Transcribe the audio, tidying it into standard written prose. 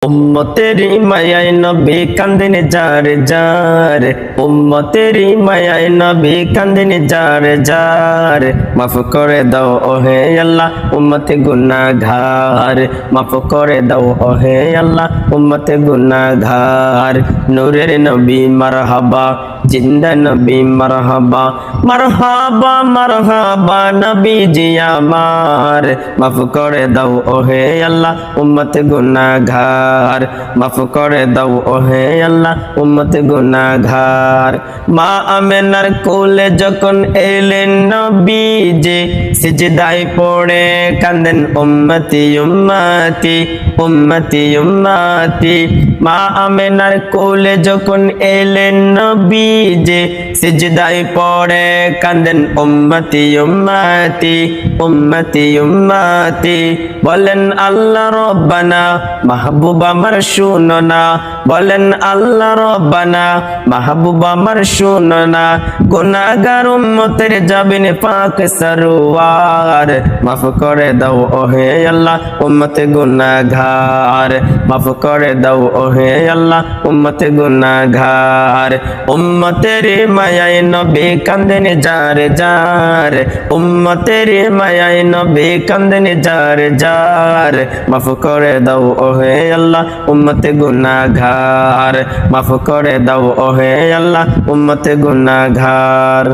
উম্মতেরি মায়ায় নবী কান্দেন যার যার, উম্মতেরি মায়ায় নবী কান্দেন যার যার। মাফ করে দাও ওহে আল্লাহ উম্মতে গুনাহগার, মাফ করে দাও ওহে আল্লাহ উম্মতে গুনাহগার। নূরের নবী মারহাবা, জিন্দা নবী মারহাবা, মারহাবা মারহাবা নবীজি আমার। মাফ করে দাও ওহে আল্লাহ উম্মতে গুনাহগার, মাফ করে দাও ওহে আল্লাহ উম্মতে গুনাহগার। মা আমেনার কোলে যখন এলেন নবীজি, সিজদায় পড়ে কান্দেন উম্মতি উম্মতি উম্মতি উম্মতি। মা আমেনার কোলে যখন এলেন নবীজি, সিজদায় পড়ে কান্দেন উম্মতি উম্মতি উম্মতি উম্মতি। বলেন আল্লাহ রব্বানা মাহবুব আমার শুনো না, বলেন আল্লাহ রব্বানা মাহবুব আমার শুনো না। গুনাহগার উম্মতের জাবিন পাক সরওয়ার, মাফ করে দাও ওহে আল্লাহ উম্মতে গুনাহগার, মাফ করে দাও ওহে আল্লাহ উম্মতে গুনাহগার। উম্মতের মায়ায় নবী কান্দেন যার যার, উম্মতের মায়ায় নবী কান্দেন যার যার। মাফ করে দাও ওহে আল্লাহ উম্মতে গুনাহগার, মাফ করে দাও ওহে আল্লাহ উম্মতে গুনাহগার।